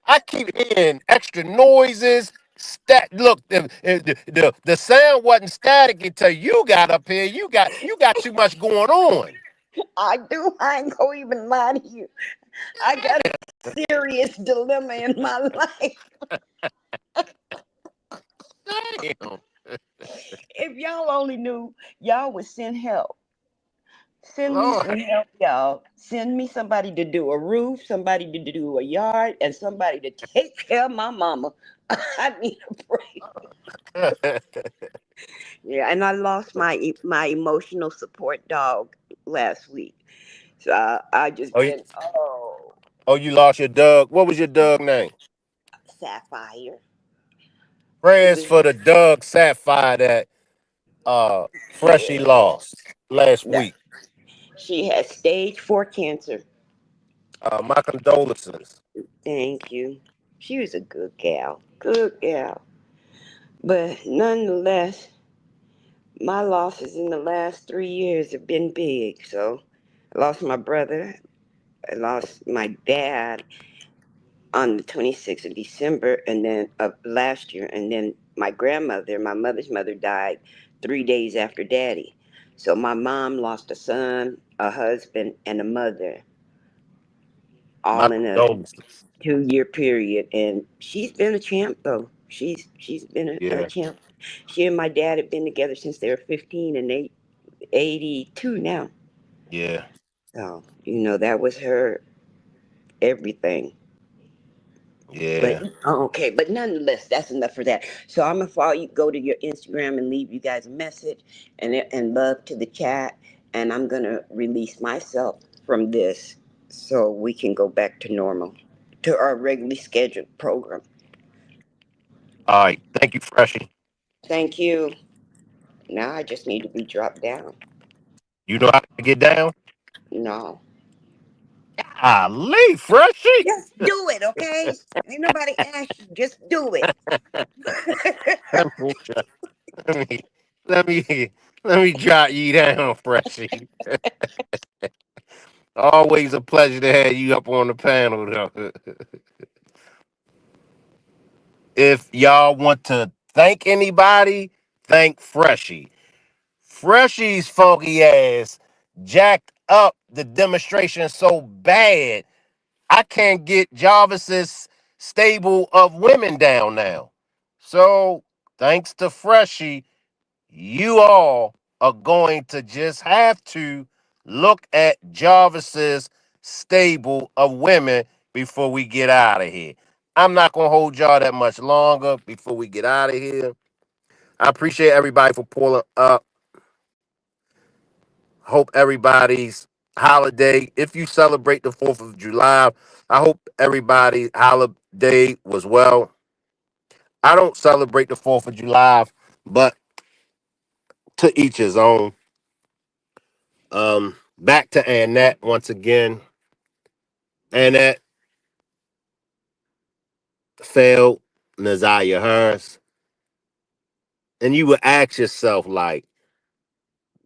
I keep hearing extra noises. Look, the sound wasn't static until you got up here. You got too much going on. I do. I ain't gonna even lie to you. I got a serious dilemma in my life. Damn. If y'all only knew, y'all would send help. Send me Lord. some help, y'all. Send me somebody to do a roof, somebody to do a yard, and somebody to take care of my mama. I need a break. Yeah, and I lost my emotional support dog last week. So I just oh, you, been oh, you lost your dog. What was your dog name? sapphire. She Prayers was for the Doug Sapphire that Freshy yeah. lost last Yeah. week. She had stage 4 cancer. My condolences. Thank you. She was a good gal. Good gal. But nonetheless, my losses in the last 3 years have been big. So I lost my brother. I lost my dad on the 26th of December and then of last year. And then my grandmother, my mother's mother, died 3 days after daddy. So my mom lost a son, a husband, and a mother My all in a condolences. 2 year period. And she's been a champ though. She's been a Yeah, champ. She and my dad have been together since they were 15 and they 82 now. yeah, So, that was her everything. But yeah. okay, but nonetheless, that's enough for that. So I'm gonna follow you, go to your Instagram and leave you guys a message and love to the chat, and I'm gonna release myself from this so we can go back to normal, to our regularly scheduled program. All right. Thank you, Freshy. Thank you. Now I just need to be dropped down. You know how to get down? No, Golly, Freshy. just do it, okay? Ain't nobody ask you. Just do it. Let me, let me, let me, let me jot you down, Freshy. Always a pleasure to have you up on the panel, though. If y'all want to thank anybody, thank Freshy. Freshy's funky ass jacked up the demonstration so bad I can't get Jarvis's stable of women down now. So thanks to Freshy, you all are going to just have to look at Jarvis's stable of women before we get out of here. I'm not gonna hold y'all that much longer before we get out of here. I appreciate everybody for pulling up. Hope everybody's holiday, if you celebrate the 4th of July, I hope everybody's holiday was well. I don't celebrate the 4th of July, but to each his own. Back to Annette once again. Annette, failed NAZIYAH Harris, and you would ask yourself, like,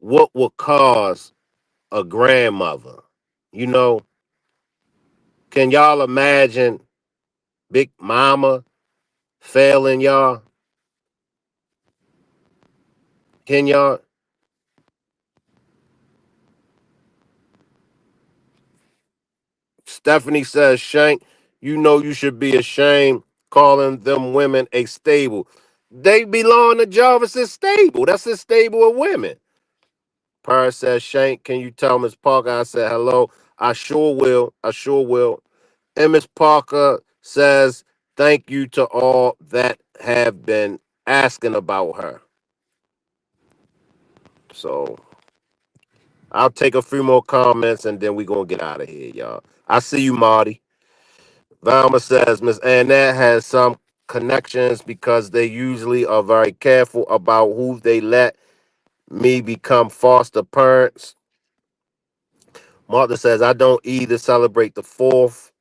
what would cause a grandmother? You know, can y'all imagine Big Mama failing y'all? Can y'all? Stephanie says, Shank, you know you should be ashamed calling them women a stable. They belong to Jarvis's stable. That's his stable of women. Paris says, Shank, can you tell Miss Parker I said hello? I sure will. I sure will. And Miss Parker says, thank you to all that have been asking about her. So I'll take a few more comments and then we're going to get out of here, y'all. I see you, Marty. Valma says, Miss Annette has some connections because they usually are very careful about who they let me become foster parents. Martha says, I don't either celebrate the 4th.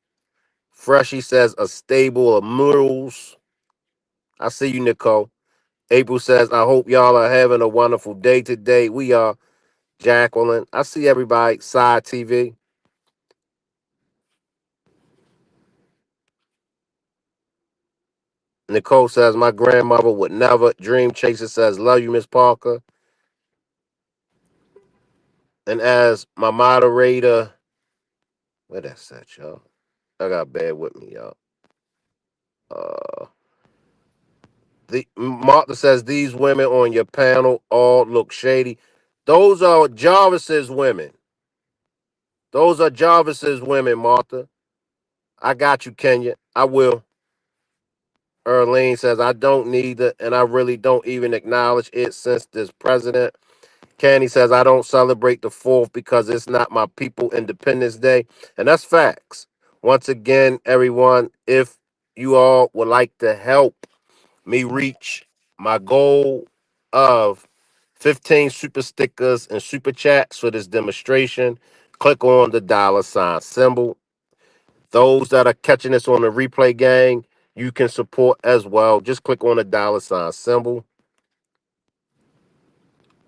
Freshy says, a stable of mules. I see you, Nicole. April says, I hope y'all are having a wonderful day today. We are. Jacqueline. I see everybody. Side TV. Nicole says, my grandmother would never. Dream Chaser says, love you, Miss Parker. And as my moderator, where that's at, y'all? I got bad with me, y'all. Uh, the Martha says these women on your panel all look shady. Those are Jarvis's women. Those are Jarvis's women, Martha. I got you, Kenya. I will. Erlene says I don't need it, and I really don't even acknowledge it since this president. Candy says I don't celebrate the 4th because it's not my people Independence Day, and that's facts. Once again, everyone, if you all would like to help me reach my goal of 15 super stickers and super chats for this demonstration, click on the $ symbol. Those that are catching this on the replay gang, you can support as well. Just click on the $ symbol.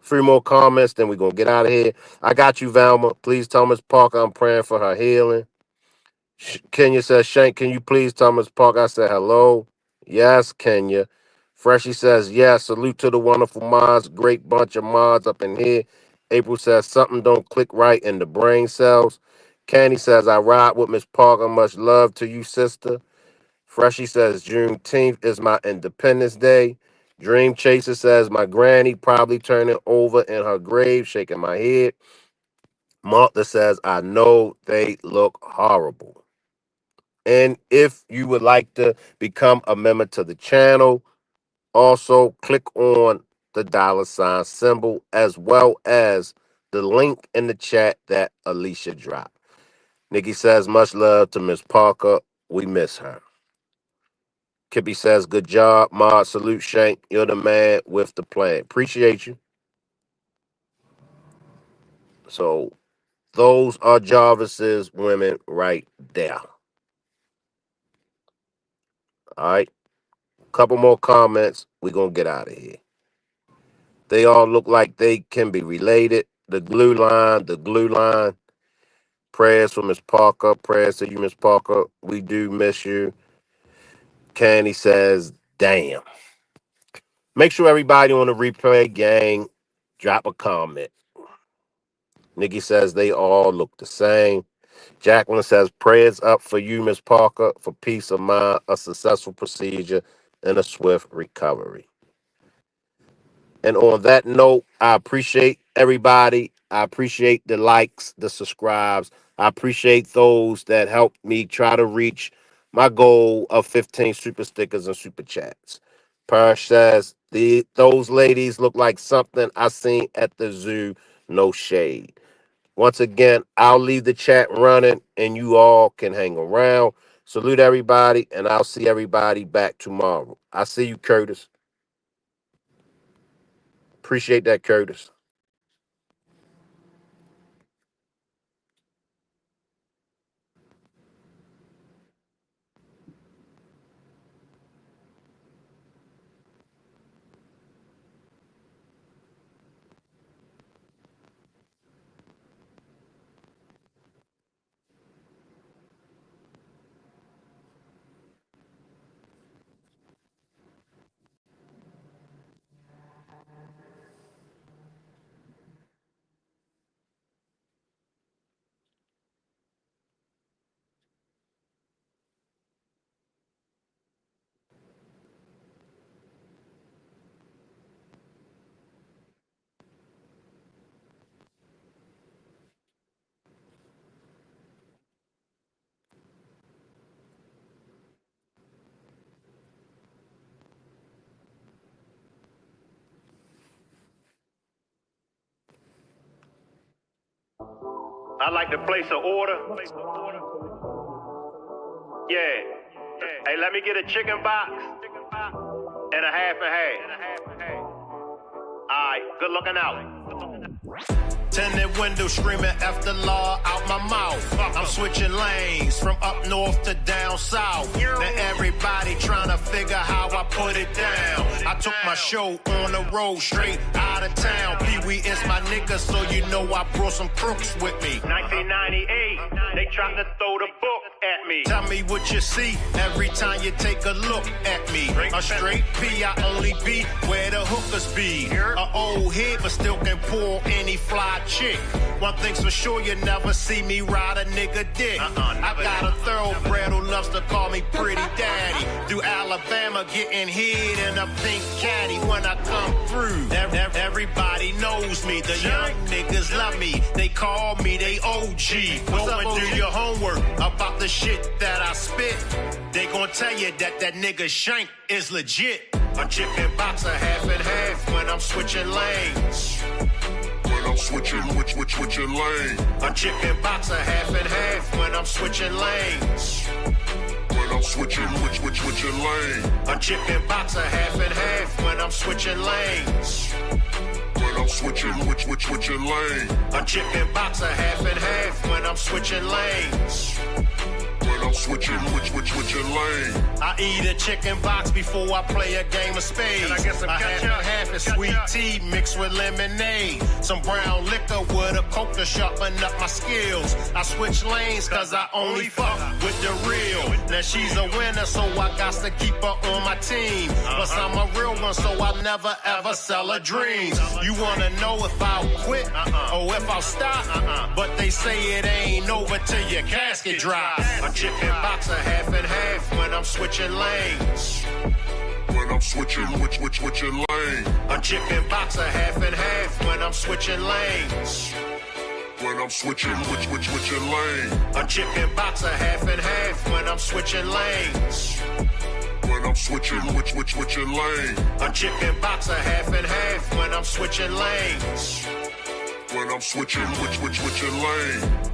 3 more comments, then we're going to get out of here. I got you, Valma. Please tell Miss Parker I'm praying for her healing. Kenya says, Shank, can you please tell Miss Parker I said hello? Yes, Kenya. Freshy says, yes. Salute to the wonderful mods. Great bunch of mods up in here. April says, something don't click right in the brain cells. Candy says, I ride with Miss Parker. Much love to you, sister. Freshy says, Juneteenth is my Independence Day. Dream Chaser says, my granny probably turning over in her grave, shaking my head. Martha says, I know they look horrible. And if you would like to become a member to the channel, also click on the $ symbol as well as the link in the chat that Alicia dropped. Nikki says, much love to Miss Parker. We miss her. Kippy says, good job, Ma. Salute, Shank. You're the man with the plan. Appreciate you. So those are Jarvis's women right there. All right. Couple more comments. We're going to get out of here. They all look like they can be related. The glue line, the glue line. Prayers for Miss Parker. Prayers to you, Miss Parker. We do miss you. Candy says, damn. Make sure everybody on the replay gang drop a comment. Nikki says they all look the same. Jacqueline says prayers up for you, Miss Parker, for peace of mind, a successful procedure, and a swift recovery. And on that note, I appreciate everybody. I appreciate the likes, the subscribes. I appreciate those that helped me try to reach my goal of 15 super stickers and super chats. Parsh says those ladies look like something I seen at the zoo. No shade. Once again, I'll leave the chat running and you all can hang around. Salute everybody, and I'll see everybody back tomorrow. I see you, Curtis. Appreciate that, Curtis. I like to place an order. Yeah. Hey, let me get a chicken box and a half and half. Alright, good looking out. Tinted window screaming F the law out my mouth. I'm switching lanes from up north to down south. Now everybody trying to figure how I put it down. I took my show on the road straight out of town. Pee-wee is my nigga, so you know I brought some crooks with me. 1998, they tried to throw the book at me. Tell me what you see every time you take a look at me. A straight P, I only be where the hookers be. A old head, but still can pull any fly chick. One thing's for sure, you never see me ride a nigga dick. I got a thoroughbred who loves to call me pretty daddy. Through Alabama, getting hit in a pink caddy when I come through. Everybody knows me, the young niggas love me. They call me, they OG. What's up, OG? Do your homework about the shit that I spit. They gon' tell you that nigga Shank is legit. A chicken box a half and half when I'm switching lanes. I'm switching lane. A chicken box a half and half when I'm switching lanes. When I'm switching lane. A chicken box a half and half when I'm switching lanes. When I'm switching lane. A chicken box a half and half when I'm switching lanes. When I'm switching lane. I eat a chicken box before I play a game of spades. And I get some half and half is sweet tea mixed with lemonade. Some brown liquor with a coke to sharpen up my skills. I switch lanes cause I only fuck with the real. Now she's a winner, so I got to keep her on my team. But I'm a real one, so I never ever sell her dreams. You wanna know if I'll quit or if I'll stop? But they say it ain't over till your casket drops. A chicken box a half and half when I'm switching lanes. When I'm switching lane. A chicken box a half and half when I'm switching lanes. When I'm switching lane. A chicken box a half and half when I'm switching lanes. When I'm switching lane. A chicken box a half and half when I'm switching lanes. When I'm switching lane.